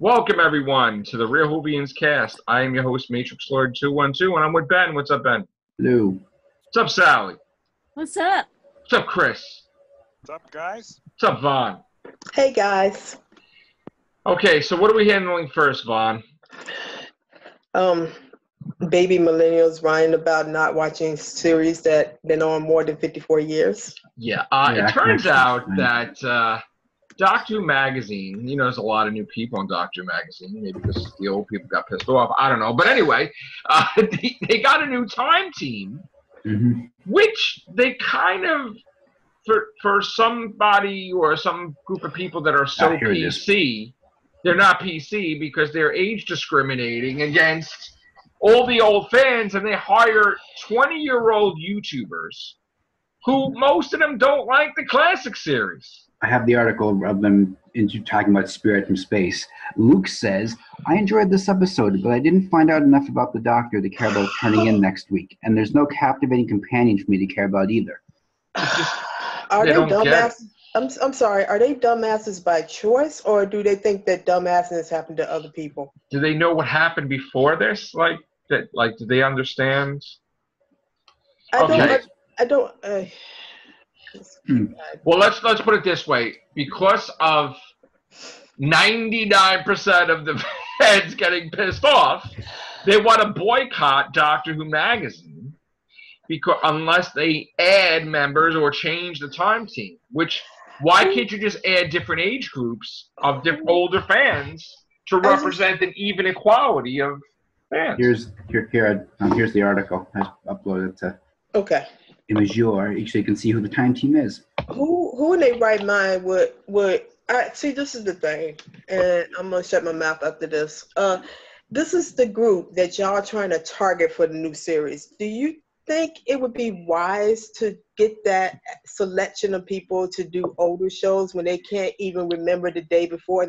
Welcome everyone to the Real Hoovians cast. I am your host Matrix Lord 212, and I'm with Ben. What's up, Ben? Hello. What's up, Sally? What's up? What's up, Chris? What's up, guys? What's up, Vaughn? Hey, guys. Okay, so what are we handling first, Vaughn? Baby millennials whining about not watching series that been on more than 54 years. Yeah, it turns out that Doctor Who magazine, there's a lot of new people on Doctor Who magazine, maybe because the old people got pissed off, I don't know. But anyway, they got a new time team, which they kind of, for somebody or some group of people that are so PC, they're not PC because they're age discriminating against all the old fans, and they hire 20-year-old YouTubers who most of them don't like the classic series. I have the article of them talking about Spirit from Space. Luke says, I enjoyed this episode, but I didn't find out enough about the Doctor to care about turning in next week, and there's no captivating companion for me to care about either. Are they dumbasses? I'm sorry, are they dumbasses by choice, or do they think that dumbasses happen to other people? Do they know what happened before this? Do they understand? I don't. Well, let's put it this way: because of 99% of the fans getting pissed off, they want to boycott Doctor Who magazine because unless they add members or change the time team. Why can't you just add different age groups of older fans to represent an even equality of fans? Here's the article. I uploaded to Imagure, so you can see who the time team is. Who in their right mind would see? This is the thing, and I'm gonna shut my mouth after this. This is the group that y'all trying to target for the new series. Do you think it would be wise to get that selection of people to do older shows when they can't even remember the day before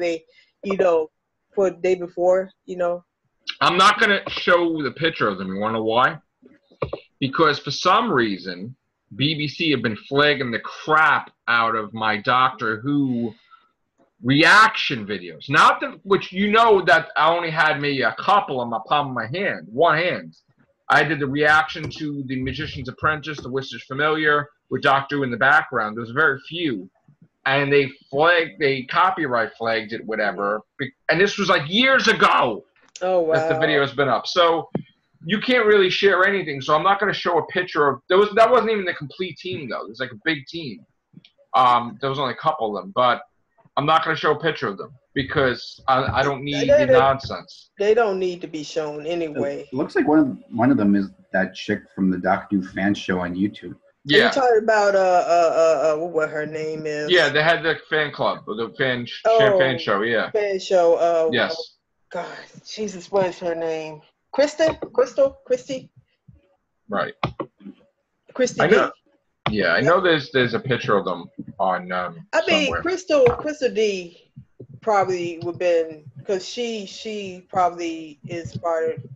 for the day before, I'm not going to show the picture of them. You want to know why? Because for some reason, BBC have been flagging the crap out of my Doctor Who reaction videos. Which that I only had maybe a couple on my palm of my hand, one hand. I did the reaction to The Magician's Apprentice, The Wizard's Familiar, with Doctor Who in the background. There was very few. And they copyright flagged it, whatever. And this was like years ago. Oh, wow. That the video has been up. So you can't really share anything. So I'm not going to show a picture of that wasn't even the complete team, though. It was like a big team. There was only a couple of them. But I'm not going to show a picture of them because I don't need the nonsense. They don't need to be shown anyway. It looks like one of them is that chick from the Doctor Who fan show on YouTube. Yeah. Are you talking about what her name is? Yeah, they had the fan club, the fan show. Yeah. Fan show. Yes. God, Jesus, what is her name? Christy? Right. Christy. I know. Yeah, I know. There's a picture of them on. Somewhere. Crystal D probably would been because she probably is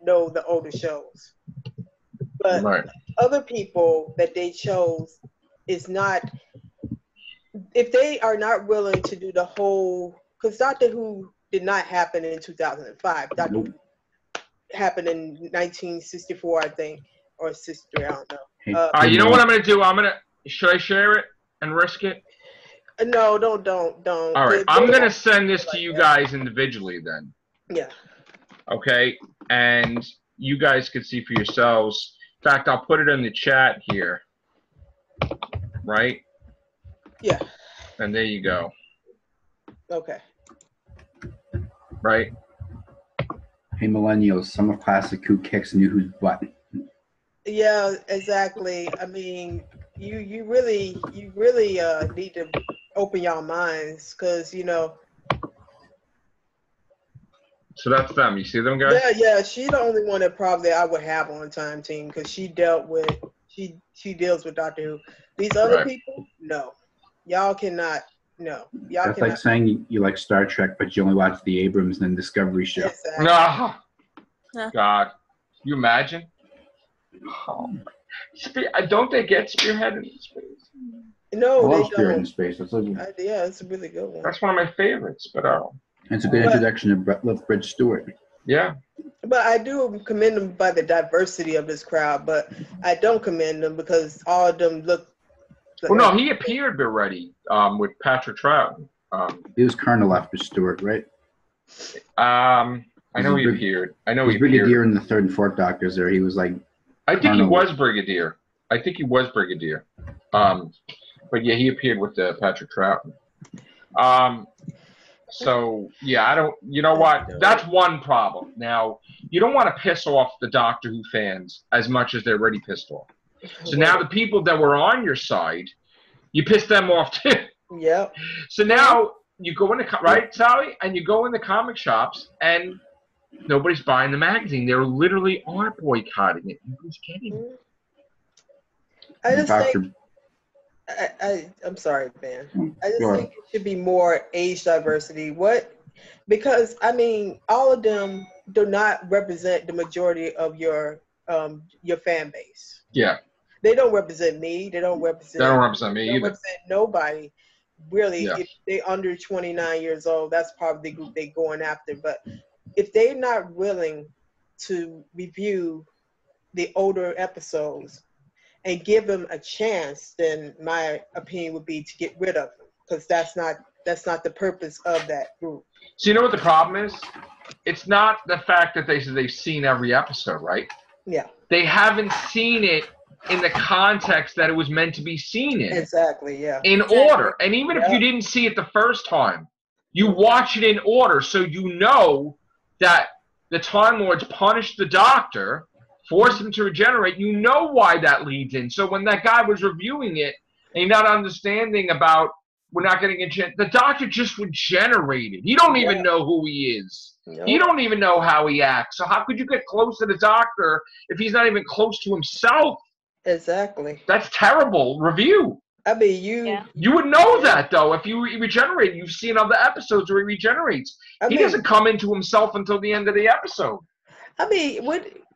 know the older shows, but other people that they chose is not. If they are not willing to do the whole, because Doctor Who did not happen in 2005. Doctor Who happened in 1964, I think, or 63. I don't know. You know what I'm gonna do? Should I share it and risk it? No, don't. All right, I'm gonna send this to you guys individually then. Yeah. Okay, and you guys can see for yourselves. In fact, I'll put it in the chat here. Right? Yeah. And there you go. Okay. Right? Hey, millennials, some of Classic Who kicks knew who's butt. Yeah, exactly. I mean, you really need to open your minds, because So that's them. You see them, guys? Yeah. She's the only one that probably I would have on time team, because she deals with Doctor Who. These other people, no. Y'all cannot. No. That's like saying you like Star Trek, but you only watch the Abrams and Discovery show. Exactly. No. God. Can you imagine? Oh. Don't they get Spearhead in space? No, I they love Spirit don't. in Space. Yeah, it's a really good one. That's one of my favorites, but It's a good introduction to Lethbridge Stewart. Yeah. But I do commend them by the diversity of this crowd, but I don't commend them because all of them look. Well, no, he appeared already with Patrick Troughton. He was Colonel after Stewart, right? I know he appeared. I know he appeared. Brigadier in the third and fourth Doctors. There, he was like. I think he was Brigadier. But yeah, he appeared with Patrick Troughton. So yeah, I don't. You know what? That's one problem. Now you don't want to piss off the Doctor Who fans as much as they're already pissed off. So now the people that were on your side, you piss them off too. Yep. So now you go in the right, Sally, and you go in the comic shops and nobody's buying the magazine. They literally are boycotting it. Nobody's getting it. I just think. I'm sorry, Ben. I just think it should be more age diversity. Because I mean, all of them do not represent the majority of your fan base. Yeah. They don't represent me. They don't represent me either. They don't represent nobody, really. Yeah. If they're under 29 years old, that's probably the group they're going after. But if they're not willing to review the older episodes and give them a chance, then my opinion would be to get rid of them, because that's not the purpose of that group. So you know what the problem is? It's not the fact that they've seen every episode, right? Yeah. They haven't seen it in the context that it was meant to be seen in. Exactly, yeah. In order. And even if you didn't see it the first time, you watch it in order so you know that the Time Lords punished the Doctor, forced him to regenerate. You know why that leads in. So when that guy was reviewing it and you're not understanding about we're not getting a chance, the Doctor just regenerated. You don't even know who he is. Nope. You don't even know how he acts. So how could you get close to the Doctor if he's not even close to himself? Exactly. That's terrible review. I mean, you would know that, though, if you regenerate. You've seen other episodes where he regenerates. He doesn't come into himself until the end of the episode. I mean,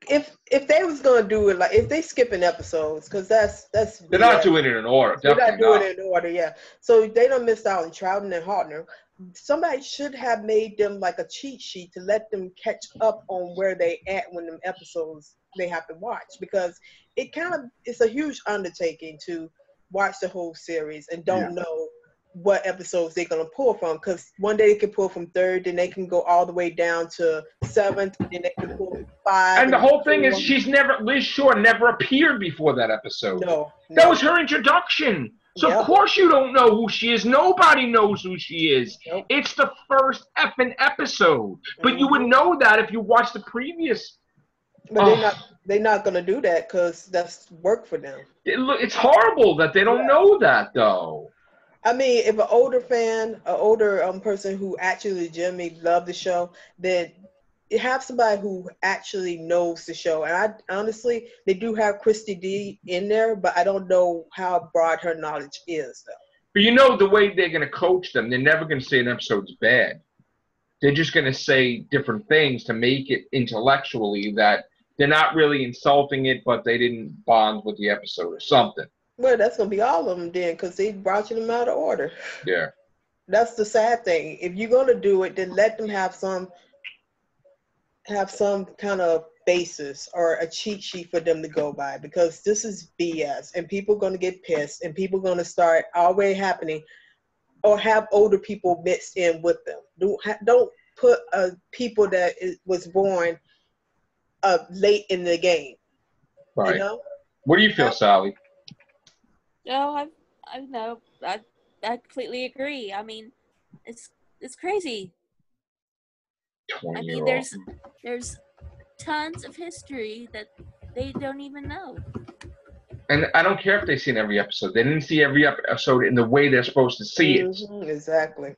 if they was gonna do it, like if they skipping episodes, because that's they're not doing it in order. They're not doing it in order, yeah. So they don't miss out on Troughton and Hartnell. Somebody should have made them like a cheat sheet to let them catch up on where they at when them episodes they have to watch, because it's a huge undertaking to watch the whole series and don't know what episodes they're going to pull from, because one day they can pull from 3rd, then they can go all the way down to 7th, then they can pull from 5. And the whole thing is Liz Shaw never appeared before that episode. No. That was her introduction. So of course you don't know who she is. Nobody knows who she is. Nope. It's the first effing episode. But you would know that if you watched the previous. But they're not going to do that because that's work for them. It's horrible that they don't know that, though. I mean, if an older person who actually legitimately loved the show, then you have somebody who actually knows the show. And honestly, they do have Christy D in there, but I don't know how broad her knowledge is, though. But you know the way they're going to coach them, they're never going to say an episode's bad. They're just going to say different things to make it intellectually that they're not really insulting it, but they didn't bond with the episode or something. Well, that's going to be all of them then, because they brought them out of order. Yeah. That's the sad thing. If you're going to do it, then let them have some kind of basis or a cheat sheet for them to go by, because this is BS and people are going to get pissed and people are going to start already happening or have older people mixed in with them. Don't put people that was born late in the game. Right. You know? What do you feel, Sally? No, I completely agree. I mean, it's crazy. I mean, there's tons of history that they don't even know. And I don't care if they've seen every episode. They didn't see every episode in the way they're supposed to see it. Exactly.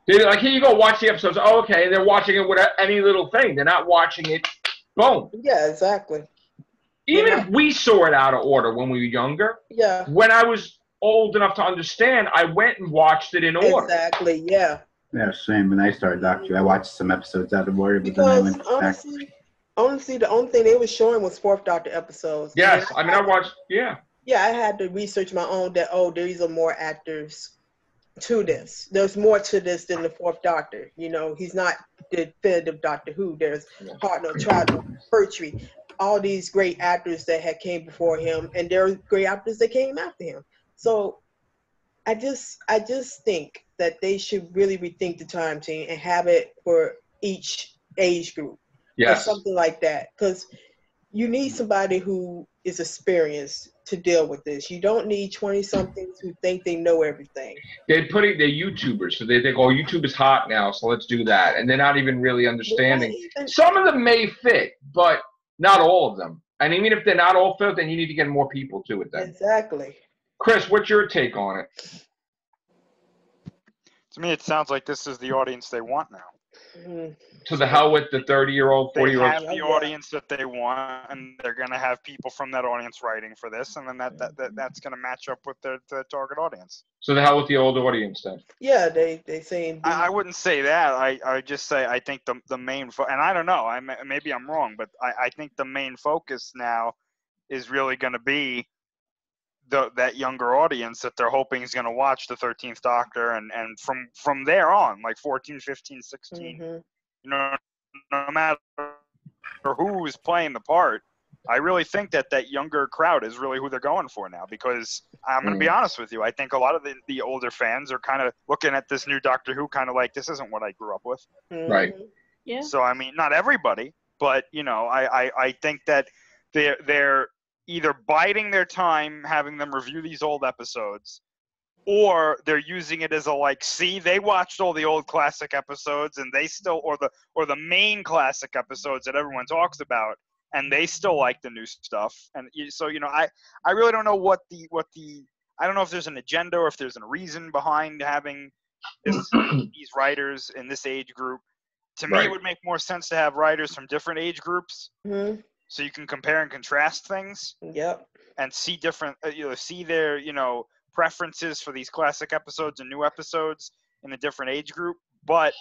They're like, here you go, watch the episodes. Oh, okay. They're watching it with any little thing. They're not watching it. Boom. Yeah, exactly. Even if we saw it out of order when we were younger, when I was old enough to understand, I went and watched it in order. Exactly, yeah. Yeah, same. When I started Doctor, I watched some episodes out of order, but then I went back. Honestly, the only thing they were showing was 4th Doctor episodes. Yes, I watched, Yeah, I had to research my own that, these are more actors to this. There's more to this than the Fourth Doctor. You know, he's not the definitive Doctor Who. There's Hartnell, Troughton, Pertwee, all these great actors that had came before him, and there are great actors that came after him. So I just think that they should really rethink the time team and have it for each age group. Or something like that. Because you need somebody who is experienced to deal with this. You don't need 20-somethings who think they know everything. They're YouTubers, so they think, oh, YouTube is hot now, so let's do that. And they're not even really understanding. Some of them may fit, but not all of them. And even if they're not all fit, then you need to get more people to it then. Exactly. Chris, what's your take on it? To me, it sounds like this is the audience they want now. To the hell with the 30-year-old, 40-year-old. They have the audience that they want, and they're going to have people from that audience writing for this, and then that's going to match up with their target audience. So the hell with the old audience then? Yeah, they say. I wouldn't say that. I just say I think the main and I don't know. Maybe I'm wrong, but I think the main focus now is really going to be that younger audience that they're hoping is going to watch the 13th Doctor and from there on, like 14, 15, 16, you know, no matter who is playing the part, I really think that younger crowd is really who they're going for now, because I'm going to be honest with you. I think a lot of the older fans are kind of looking at this new Doctor Who kind of like, this isn't what I grew up with. Right. Yeah. So, I mean, not everybody, but, you know, I think that they're either biding their time having them review these old episodes, or they're using it as a like, see, they watched all the old classic episodes and they still, or the main classic episodes that everyone talks about, and they still like the new stuff. And so, you know, I really don't know what the I don't know if there's an agenda or if there's a reason behind having these writers in this age group. To me, it would make more sense to have writers from different age groups. So you can compare and contrast things. Yep. And see different, see their, preferences for these classic episodes and new episodes in a different age group. But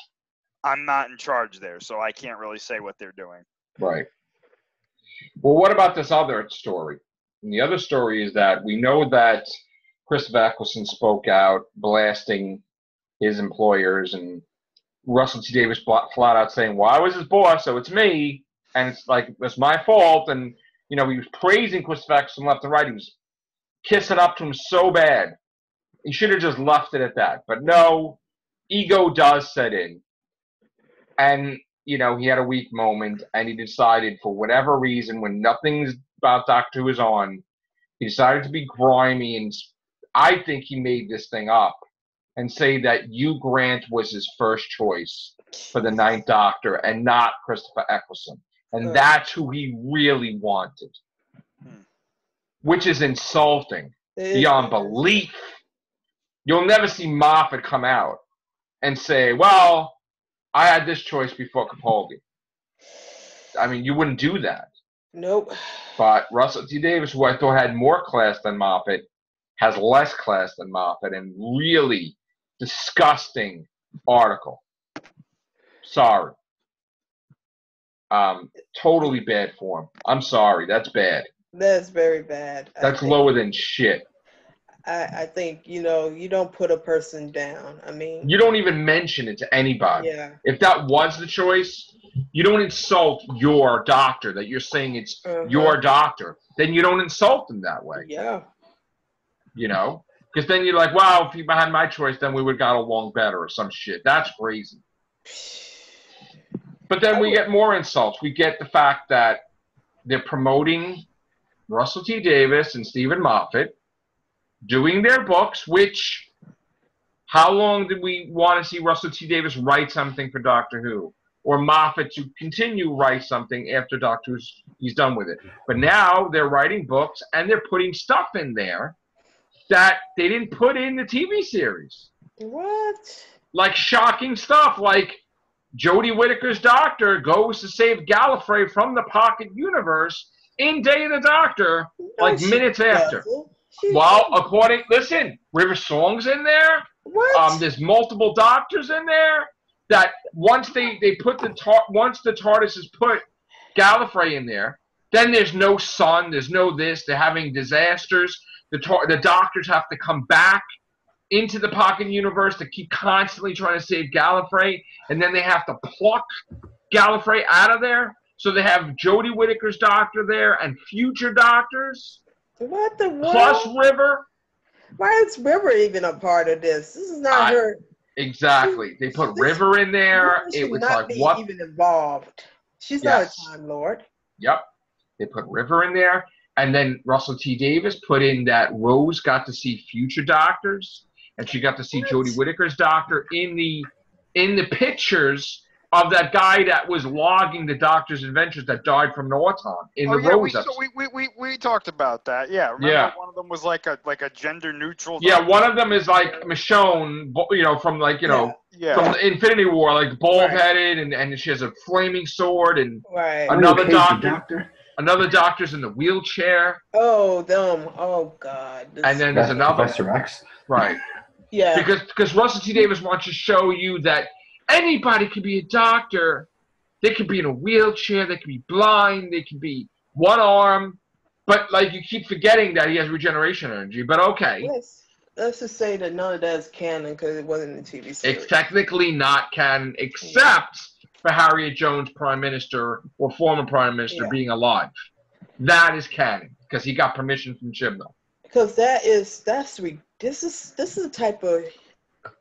I'm not in charge there, so I can't really say what they're doing. Right. Well, what about this other story? And the other story is that we know that Christopher Eccleston spoke out, blasting his employers, and Russell T. Davies flat out saying, well, I was his boss, so it's me. And it's like, it's my fault. And, he was praising Christopher Eccleston left and right. He was kissing up to him so bad. He should have just left it at that. But no, ego does set in. And, he had a weak moment, and he decided, for whatever reason, when nothing's about Doctor Who is on, he decided to be grimy. And I think he made this thing up and say that Hugh Grant was his first choice for the Ninth Doctor and not Christopher Eccleston. And that's who he really wanted, which is insulting beyond belief. You'll never see Moffat come out and say, well, I had this choice before Capaldi. I mean, you wouldn't do that. Nope. But Russell T. Davies, who I thought had more class than Moffat, has less class than Moffat, and really disgusting article. Sorry. Totally bad form. I'm sorry. That's bad. That's very bad. That's lower than shit. I think, you don't put a person down. I mean, you don't even mention it to anybody. Yeah. If that was the choice, you don't insult your doctor, that you're saying it's your doctor. Then you don't insult them that way. Yeah. Because then you're like, wow, if people had my choice, then we would have got along better or some shit. That's crazy. But then we get more insults. We get the fact that they're promoting Russell T. Davies and Stephen Moffat doing their books, which, how long did we want to see Russell T. Davies write something for Doctor Who? Or Moffat to continue write something after Doctor Who's he's done with it. But now they're writing books and they're putting stuff in there that they didn't put in the TV series. What? Like shocking stuff, like Jodie Whittaker's Doctor goes to save Gallifrey from the Pocket Universe in Day of the Doctor, minutes after. Listen, River Song's in there. What? There's multiple Doctors in there. That once the TARDIS has put Gallifrey in there, then there's no sun, there's no this. They're having disasters. The Doctors have to come back into the Pocket Universe to keep constantly trying to save Gallifrey, and then they have to pluck Gallifrey out of there. So they have Jodie Whittaker's doctor there and future doctors. What the world? Plus River. Why is River even a part of this? This is not her. Exactly. They put River in there. It was not like, be what? even involved. She's not a Time Lord. Yep. They put River in there. And then Russell T. Davies put in that Rose got to see future doctors. And she got to see Jodie Whittaker's doctor in the pictures of that guy that was logging the Doctor's adventures that died from Norton in the Rose episode. We talked about that. Yeah, remember one of them was like a gender neutral. Yeah, one of them is like Michonne, from from Infinity War, like bald headed, and she has a flaming sword, and another another doctor's in the wheelchair. Oh, them! Oh God! And then there's another Professor X. Right. Yeah. Because Russell T. Davies wants to show you that anybody can be a doctor. They could be in a wheelchair. They could be blind. They could be one arm. But, like, you keep forgetting that he has regeneration energy. But, okay. Yes. Let's just say that none of that is canon because it wasn't in the TV series. It's technically not canon except for Harriet Jones, Prime Minister, or former Prime Minister, being alive. That is canon because he got permission from Chibnall. Because this is the type of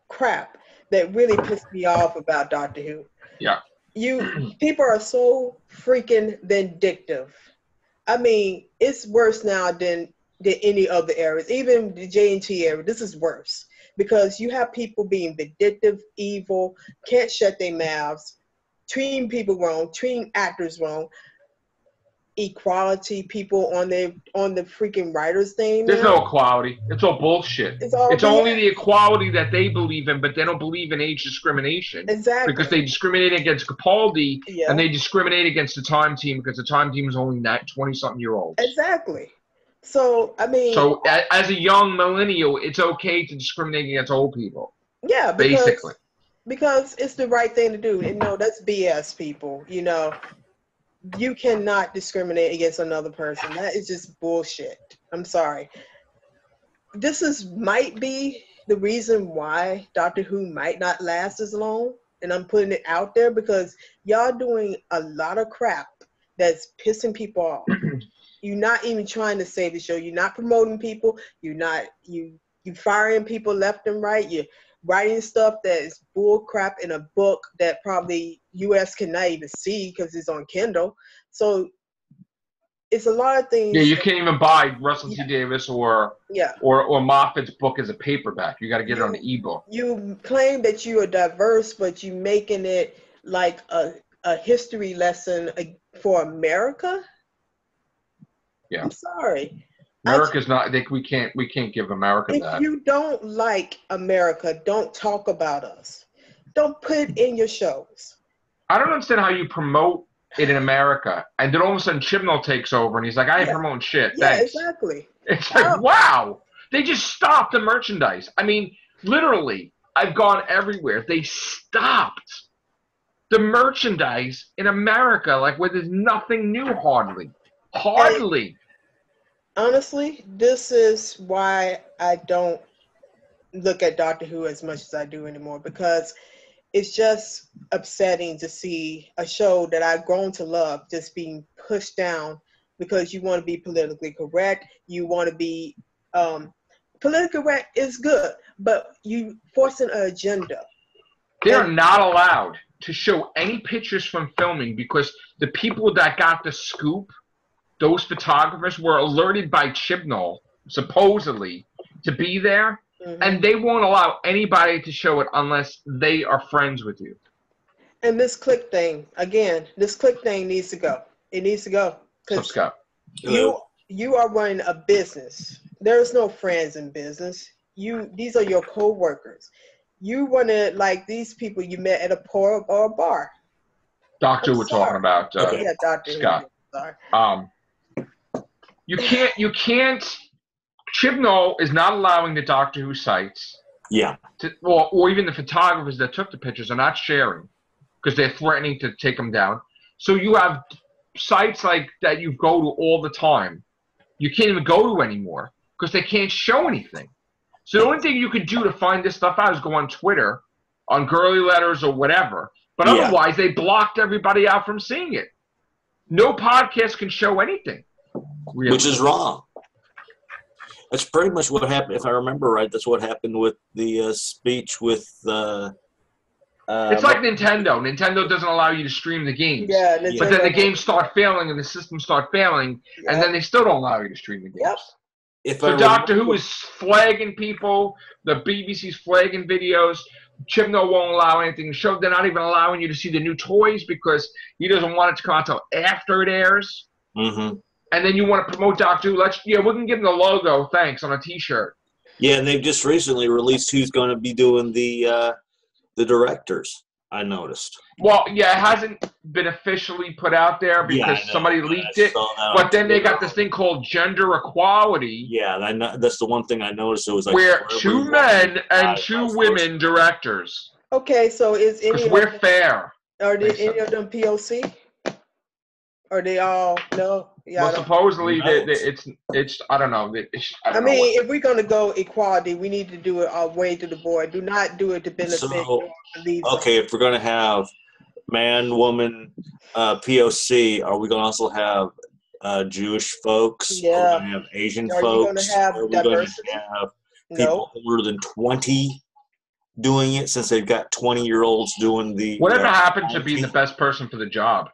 crap that really pissed me off about Doctor Who. Yeah. People are so freaking vindictive. I mean, it's worse now than any other eras. Even the JNT era, this is worse. Because you have people being vindictive, evil, can't shut their mouths, treating people wrong, treating actors wrong, equality, people on the freaking writers thing. There's no equality. It's all bullshit. It's only the equality that they believe in, but they don't believe in age discrimination. Exactly. Because they discriminate against Capaldi, and they discriminate against the Time Team because the Time Team is only 20-something-year-olds. Exactly. So, I mean... So, as a young millennial, it's okay to discriminate against old people. Yeah, basically. Because it's the right thing to do. And no, that's BS, people. You cannot discriminate against another person. That is just bullshit. I'm sorry. This might be the reason why Doctor Who might not last as long. And I'm putting it out there because y'all doing a lot of crap that's pissing people off. You're not even trying to save the show. You're not promoting people. You firing people left and right. You're writing stuff that is bull crap in a book that probably US cannot even see because it's on Kindle. So it's a lot of things. Yeah, you can't even buy Russell T. Davies or Moffat's book as a paperback. You got to get it on the ebook. You claim that you are diverse, but you making it like a history lesson for America. Yeah, I'm sorry. America's not. We can't give America that. If you don't like America, don't talk about us. Don't put it in your shows. I don't understand how you promote it in America, and then all of a sudden Chibnall takes over, and he's like, "I ain't promoting shit." Yeah, thanks. Exactly. It's like, wow, they just stopped the merchandise. I mean, literally, I've gone everywhere. They stopped the merchandise in America, like where there's nothing new, hardly. Honestly, this is why I don't look at Doctor Who as much as I do anymore, because it's just upsetting to see a show that I've grown to love just being pushed down because you want to be politically correct. You want to be politically correct is good, but you forcing an agenda. They are not allowed to show any pictures from filming because the people that got the scoop, those photographers, were alerted by Chibnall, supposedly, to be there, and they won't allow anybody to show it unless they are friends with you. And this click thing, again, needs to go. It needs to go. Let's go. You are running a business. There's no friends in business. These are your co-workers. You run it like these people you met at a pub or a bar. Doctor, we're talking about Doctor Scott. Sorry. You can't. Chibnall is not allowing the Doctor Who sites. Yeah. Or even the photographers that took the pictures are not sharing because they're threatening to take them down. So you have sites like that you go to all the time. You can't even go to anymore because they can't show anything. So the only thing you could do to find this stuff out is go on Twitter, on Girly Letters or whatever. But otherwise, they blocked everybody out from seeing it. No podcast can show anything. Really. Which is wrong. That's pretty much what happened. If I remember right, that's what happened with the speech with. It's like Nintendo. Nintendo doesn't allow you to stream the games. Yeah, but then the games start failing and the systems start failing, and then they still don't allow you to stream the games. Yep. So Doctor Who is flagging people. The BBC's flagging videos. Chibnall won't allow anything to show. They're not even allowing you to see the new toys because he doesn't want it to come out until after it airs. Mm-hmm. And then you want to promote Doctor Who. We can give them the logo, thanks, on a T-shirt. Yeah, and they've just recently released who's going to be doing the directors, I noticed. Well, yeah, it hasn't been officially put out there because somebody leaked it. But then they got this thing called gender equality. Yeah, that's the one thing I noticed. It was like where 2 men and 2 women directors. Okay, so is any of we're fair. Are any of them POC? Are they all no? Yeah. Well, supposedly it's I don't know. I mean, if we're gonna go equality, we need to do it all way to the board. Do not do it to benefit. Okay, if we're gonna have man, woman, POC, are we gonna also have Jewish folks? Yeah. Are we gonna have Asian folks? Are you gonna have diversity? Gonna have people older than 20 doing it since they've got 20-year-olds doing the. Whatever happened to being the best person for the job?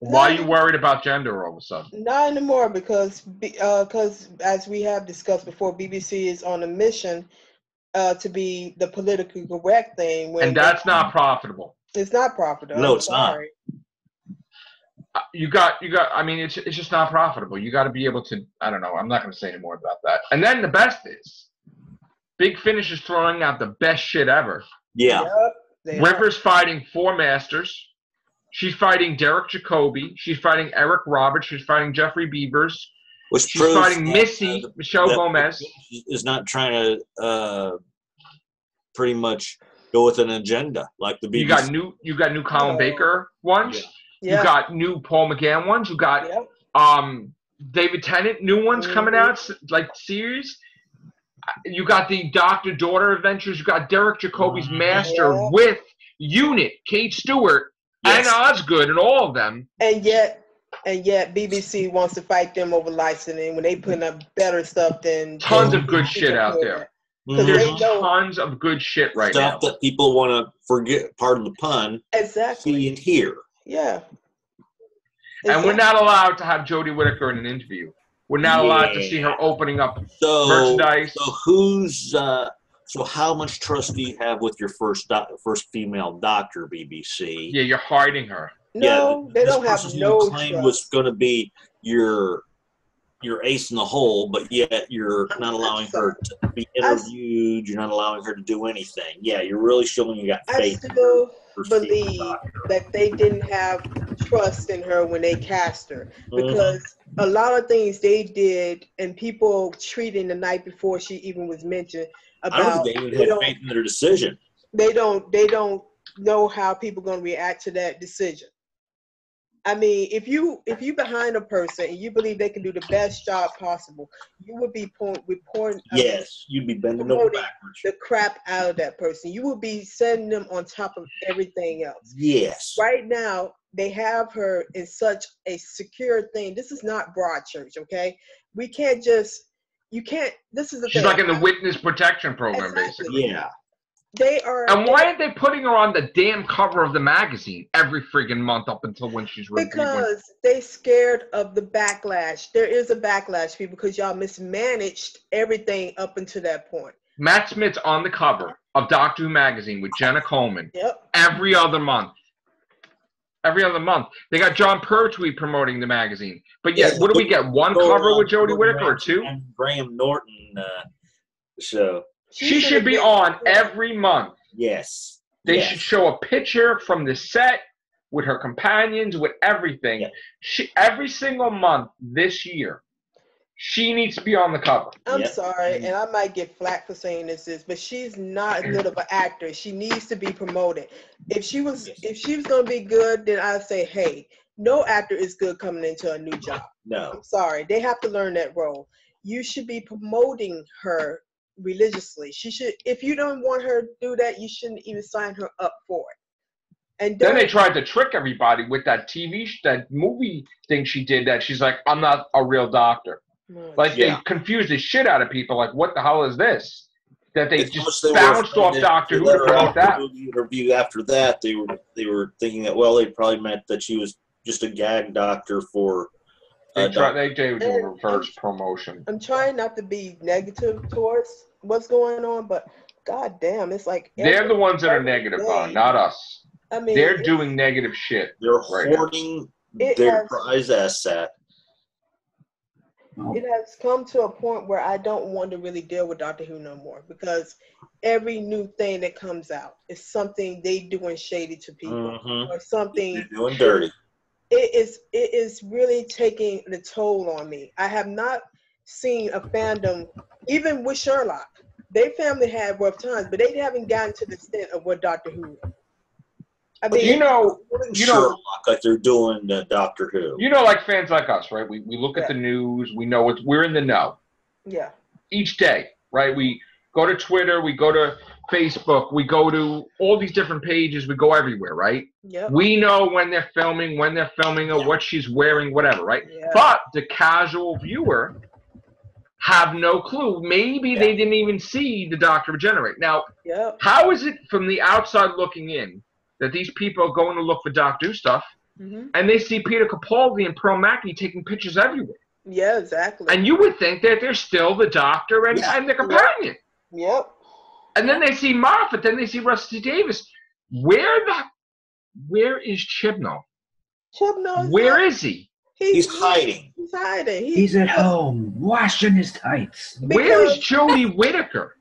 Why are you worried about gender all of a sudden? Not anymore because as we have discussed before, BBC is on a mission to be the politically correct thing. And that's not profitable. It's not profitable. No, it's not. You got. I mean, it's just not profitable. You got to be able to. I don't know. I'm not going to say any more about that. And then the best is, Big Finish is throwing out the best shit ever. Yeah. Yep, River's fighting 4 masters. She's fighting Derek Jacobi. She's fighting Eric Roberts. She's fighting Jeffrey Beavers. She's fighting Missy, Michelle Gomez. Is not trying to pretty much go with an agenda like the BBC. You got new Colin Baker ones. Yeah. You got new Paul McGann ones. You got David Tennant new ones coming out like series. You got the Doctor Daughter Adventures. You got Derek Jacobi's Master with Unit, Kate Stewart. Yes. And Osgood and all of them. And yet BBC wants to fight them over licensing when they put up better stuff than tons of good shit out there. There's tons of good shit right now. Stuff that people want to forget, pardon the pun, see and hear. Yeah. And we're not allowed to have Jodie Whittaker in an interview. We're not allowed to see her opening up merchandise. So how much trust do you have with your first female doctor, BBC? Yeah, you're hiding her. No, they don't have no claim trust. Was going to be your ace in the hole, but yet you're not allowing her to be interviewed. You're not allowing her to do anything. Yeah, you're really showing you got faith. I still believe that they didn't have trust in her when they cast her because a lot of things they did and people treating the night before she even was mentioned. I don't think they even had faith in their decision. They don't know how people are going to react to that decision. I mean, if you behind a person and you believe they can do the best job possible, you would be pouring. Yes, you'd be bending over backwards. The crap out of that person. You would be setting them on top of everything else. Yes. Right now, they have her in such a secure thing. This is not Broadchurch, okay? We can't just. You can't. This is the thing. She's like in the witness protection program, basically. Yeah. They are. And why aren't they putting her on the damn cover of the magazine every friggin' month up until when she's reviewed? Because they scared of the backlash. There is a backlash, people, because y'all mismanaged everything up until that point. Matt Smith's on the cover of Doctor Who magazine with Jenna Coleman. Yep. Every other month. Every other month. They got John Pertwee promoting the magazine. But yet, what do we get? One cover with Jodie Whittaker or 2? And Graham Norton show. She should be on every month. Yes. They should show a picture from the set with her companions, with everything. Yeah. Every single month this year, she needs to be on the cover. I'm sorry, and I might get flack for saying this, but she's not good of an actor. She needs to be promoted. If she was going to be good, then I'd say, hey, no actor is good coming into a new job. No. I'm sorry. They have to learn that role. You should be promoting her religiously. She should. If you don't want her to do that, you shouldn't even sign her up for it. And then they tried to trick everybody with that that movie thing she did. That she's like, I'm not a real doctor. Like they confused the shit out of people. Like, what the hell is this? That they just bounced off Doctor Who to promote that. Interview after that, they were thinking that they probably meant that she was just a gag doctor for. They do a reverse promotion. I'm trying not to be negative towards what's going on, but god damn, it's like they're the ones that are negative, not us. I mean, they're doing negative shit. They're hoarding their prize asset. It has come to a point where I don't want to really deal with Doctor Who no more, because every new thing that comes out is something they doing shady to people or something they're doing dirty. It is really taking the toll on me. I have not seen a fandom, even with Sherlock. Their family had rough times, but they haven't gotten to the extent of what Doctor Who is. I mean, Sherlock, like they're doing Doctor Who. Like fans like us, right? We look at the news. We know we're in the know. Yeah. Each day, right? We go to Twitter. We go to Facebook. We go to all these different pages. We go everywhere, right? Yeah. We know when they're filming, or what she's wearing, whatever, right? Yeah. But the casual viewer have no clue. Maybe they didn't even see the Doctor regenerate. Now, how is it from the outside looking in that these people are going to look for Doctor Who stuff, and they see Peter Capaldi and Pearl Mackie taking pictures everywhere? Yeah, exactly. And you would think that they're still the Doctor and the companion. Yep. And then they see Moffat, then they see Russell T Davies. Where is Chibnall? Where is he? He's hiding. He's hiding. He's at home, washing his tights. Where is Jodie Whittaker?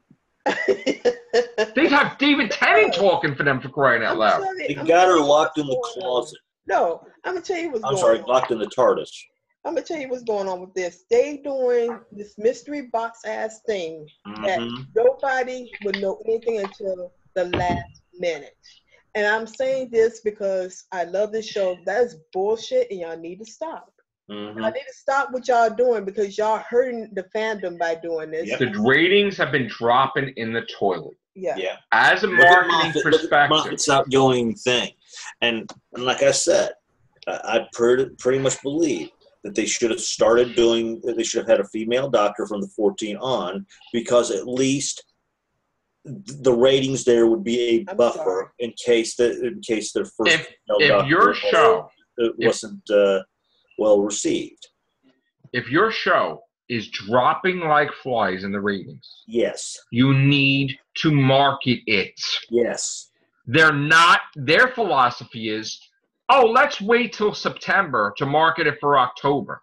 They'd have David Tennant talking for them, for crying out loud. They got her locked in the closet. No, I'm going to tell you what's going on. I'm sorry, locked in the TARDIS. I'm going to tell you what's going on with this. They doing this mystery box ass thing that nobody would know anything until the last minute. And I'm saying this because I love this show. That is bullshit, and y'all need to stop. I need to stop what y'all doing, because y'all hurting the fandom by doing this. The ratings have been dropping in the toilet. Yeah. As a marketing perspective, Moffat's outgoing thing, and like I said, I pretty much believe that they should have started doing. They should have had a female doctor from the 14 on, because at least the ratings there would be a buffer in case their first if your show wasn't well received. If your show is dropping like flies in the ratings, yes, you need to market it. Yes. They're not. Their philosophy is, let's wait till September to market it for October.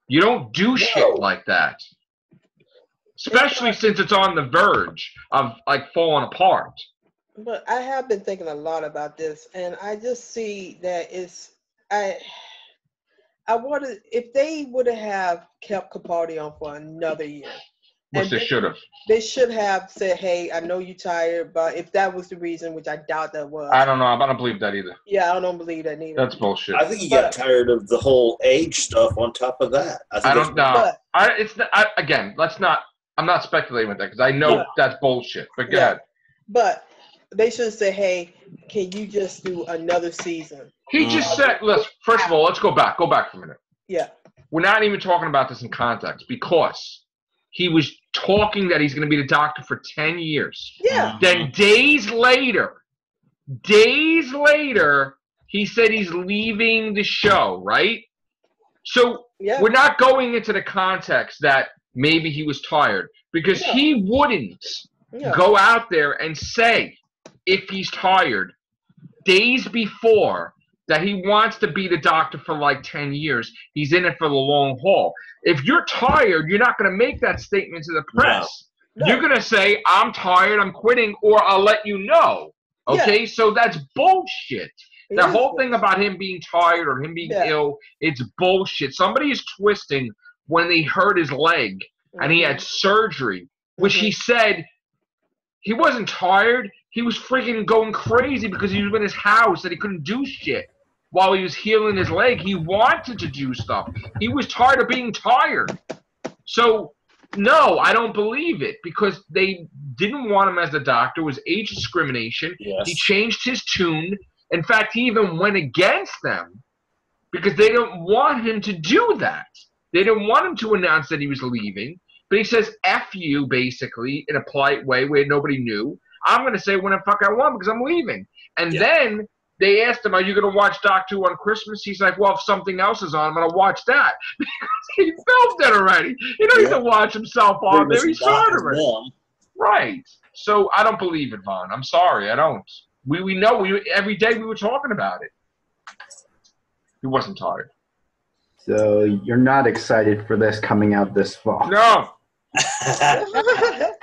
You don't do shit like that. Especially since it's on the verge of like falling apart. But I have been thinking a lot about this, and I just see that I wanted, if they would have kept Capaldi on for another year. Which they should have. They should have said, hey, I know you're tired, but if that was the reason, which I doubt that was. I don't know. I don't believe that either. Yeah, I don't believe that either. That's bullshit. I think he got tired of the whole age stuff on top of that. I don't know. Again, let's not. I'm not speculating with that, because I know that's bullshit. But go ahead. But they should say, hey, can you just do another season? He just said, first of all, let's go back. Go back for a minute. Yeah. We're not even talking about this in context, because he was talking that he's going to be the Doctor for 10 years. Yeah. Then days later, he said he's leaving the show, right? So we're not going into the context that maybe he was tired, because he wouldn't go out there and say, if he's tired, days before, that he wants to be the Doctor for like 10 years. He's in it for the long haul. If you're tired, you're not going to make that statement to the press. No. You're going to say, I'm tired, I'm quitting, or I'll let you know. Okay? So that's bullshit. The whole thing about him being tired or him being ill, it's bullshit. Somebody is twisting when they hurt his leg and he had surgery, which he said he wasn't tired. He was freaking going crazy because he was in his house and he couldn't do shit while he was healing his leg. He wanted to do stuff. He was tired of being tired. So No, I don't believe it because they didn't want him as a doctor. It was age discrimination. Yes. He changed his tune. In fact, he even went against them because they don't want him to do that. They didn't want him to announce that he was leaving. But he says F you, basically, in a polite way where nobody knew. I'm going to say when the fuck I want because I'm leaving. And then they asked him, are you going to watch Doctor Who on Christmas? He's like, well, if something else is on, I'm going to watch that. Because he filmed it already. He don't need to watch himself on there. He saw it already. Right. So I don't believe it, Vaughn. I'm sorry. I don't. We know. Every day we were talking about it. He wasn't tired. So you're not excited for this coming out this fall? No.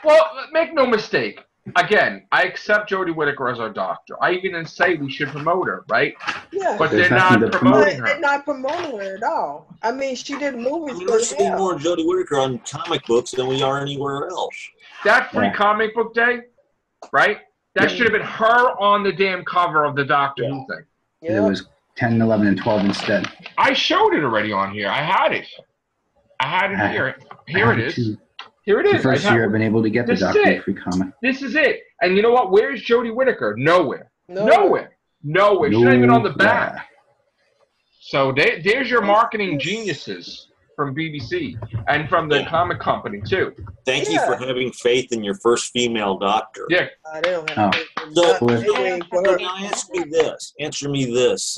Well, make no mistake. Again, I accept Jodie Whittaker as our doctor. I even didn't say we should promote her, right? Yeah. But they're not promoting her. They're not promoting her at all. I mean, she did movies. We're seeing more Jodie Whittaker on comic books than we are anywhere else. That free comic book day, right? That should have been her on the damn cover of the Doctor Who thing. It was 10, 11, and 12 instead. I showed it already on here. I had it. here. Here it is. Too. Here it is. The first year I've been able to get the Doctor Who free comic. This is it. And you know what? Where's Jodie Whittaker? Nowhere. Nowhere. She's not even on the back. So there's your marketing geniuses from BBC and from the comic company too. Thank you for having faith in your first female doctor. Yeah. They don't have faith in Answer me this,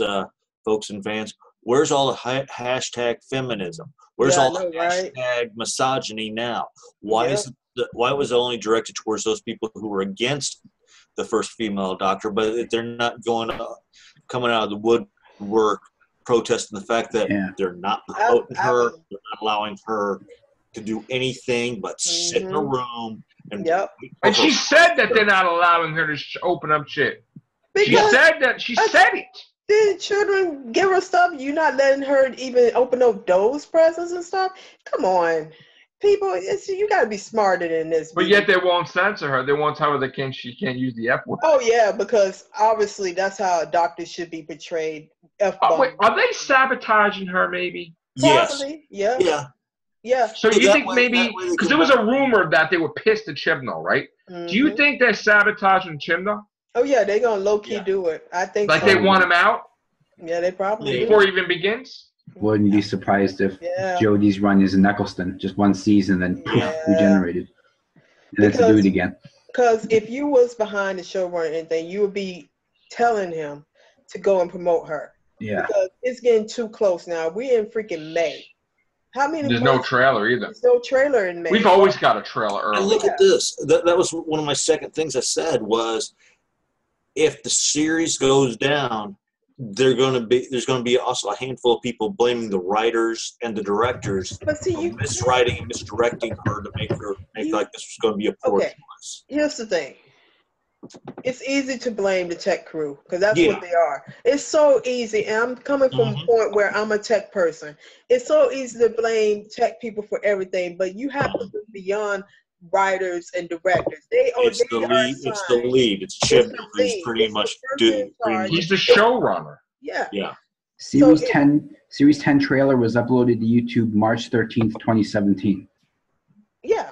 folks and fans. Where's all the hashtag feminism? Where's all the hashtag misogyny now? Why was it only directed towards those people who were against the first female doctor, but they're not coming out of the woodwork protesting the fact that they're not promoting her, they're not allowing her to do anything but sit in a room and and she said that they're not allowing her to open up shit. She said it. Did children give her stuff? You're not letting her even open up those presents and stuff? Come on. People, you got to be smarter than this. But yet they won't censor her. They won't tell her she can't use the F word. Oh, yeah, because obviously that's how a doctor should be portrayed. Wait, are they sabotaging her maybe? Probably, yes. Yeah. So you think maybe, because there was a rumor that they were pissed at Chibnall, right? Mm-hmm. Do you think they're sabotaging Chibnall? Oh, yeah, they're going to low-key do it. I think Like they want him out? Yeah, they probably before it even begins? Wouldn't be surprised if Jodie's run is in Eccleston, just one season, then regenerated. And then to do it again. Because if you was behind the showrunner or anything, you would be telling him to go and promote her. Yeah. Because it's getting too close now. We're in freaking May. How many? There's no trailer either. There's no trailer in May. We've always got a trailer early. And look at this. That was one of my second things I said was, if the series goes down, there's going to be also a handful of people blaming the writers and the directors for miswriting and misdirecting her to make like this was going to be a poor choice. Here's the thing. It's easy to blame the tech crew because that's what they are. It's so easy, and I'm coming from a point where I'm a tech person. It's so easy to blame tech people for everything, but you have to look beyond writers and directors. It's the lead. It's Chip who's pretty much doing. He's the showrunner. Yeah. Series 10 trailer was uploaded to YouTube March 13th, 2017. Yeah.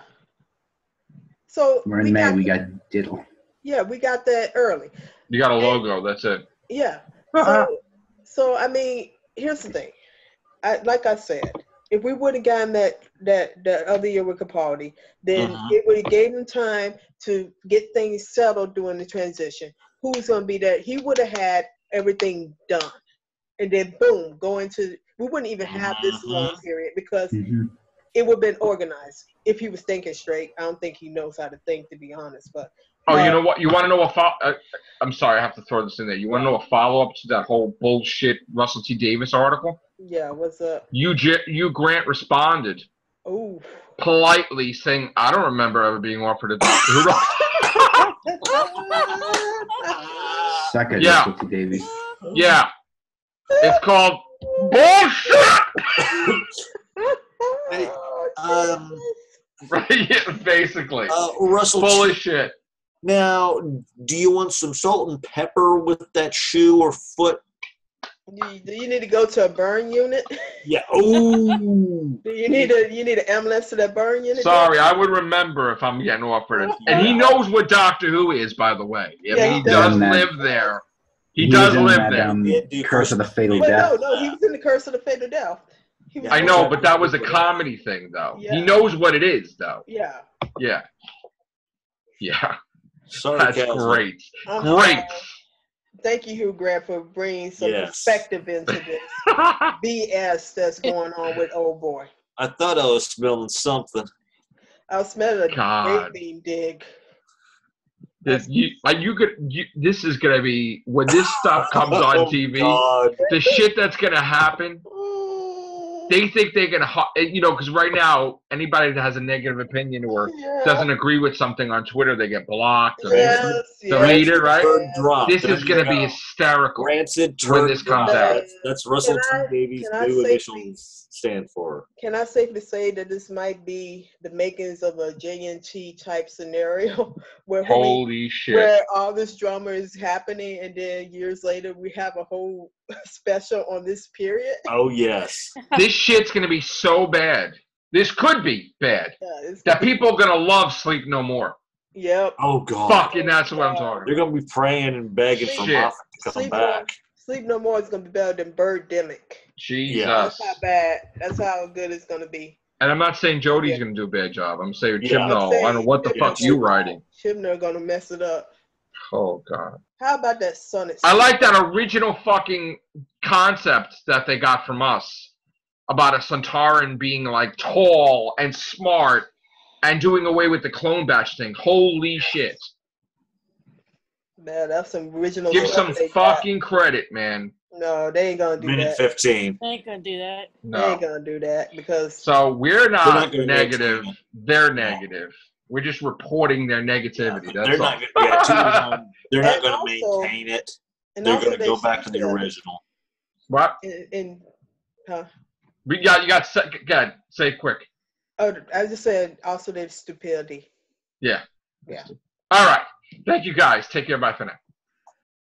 So we're in May. We got diddle. Yeah, we got that early. You got a logo. That's it. Yeah. So I mean, here's the thing. Like I said, if we would have gotten that other year with Capaldi, then it would have gave him time to get things settled during the transition. Who's going to be there? He would have had everything done. And then, boom, we wouldn't even have this long period because it would have been organized if he was thinking straight. I don't think he knows how to think, to be honest. But you know what? You want to know I'm sorry, I have to throw this in there. You want to know a follow-up to that whole bullshit Russell T. Davis article? Yeah, what's up? Hugh Grant responded politely saying, I don't remember ever being offered a Doctor Who role. Second, Russell T. Davies. Yeah. It's called bullshit! Right, basically. Russell full of shit. Now, do you want some salt and pepper with that shoe or foot Do you need to go to a burn unit? Yeah. Ooh. Do you need an ambulance to that burn unit? Sorry, I would remember if I'm getting offered it. And he knows what Doctor Who is, by the way. He does live there. He does live there. Curse of the Fatal Death. No, he was in the Curse of the Fatal Death. I know, but that was a comedy thing, though. Yeah. He knows what it is, though. Yeah. Yeah. Yeah. Sorry, that's great. Great. Thank you, Hugh Grant, for bringing some perspective into this BS that's going on with Old Boy. I thought I was smelling something. I was smelling a great bean dig. This is gonna be when this stuff comes on TV. God. The shit that's gonna happen. They think they're gonna, because right now anybody that has a negative opinion or doesn't agree with something on Twitter, they get blocked or deleted. Right? This is gonna be hysterical. Rancid when this comes out. That's Russell T Davies' new initials stand for. Can I safely say that this might be the makings of a JNT type scenario where where all this drama is happening and then years later we have a whole special on this period? Oh yes. This shit's gonna be so bad. This could be bad. That people are gonna love Sleep No More. Yep. Oh god. Fucking that's what I'm talking about. They're gonna be praying and begging for Moffat to come back. Sleep No More is gonna be better than Birdemic. Jesus. That's how bad. That's how good it's gonna be. And I'm not saying Jodie's gonna do a bad job. I'm saying Chibnall. I don't know what the fuck you writing. Chibnall gonna mess it up. Oh god. How about that Sonnet? I like that original fucking concept that they got from us about a Sontaran being like tall and smart and doing away with the clone batch thing. Holy shit. Man, that's some original. Give some fucking credit, man. No, they ain't gonna do that. Minute 15. They ain't gonna do that. No. They ain't gonna do that because. So we're not negative. They're negative. We're just reporting their negativity. Yeah, that's all. They're not going to maintain it. They're going to go back to the original. What? Huh? You got. Go ahead. Say it quick. Oh, I just said also there's stupidity. Yeah. Yeah. All right. Thank you guys. Take care. Bye for now.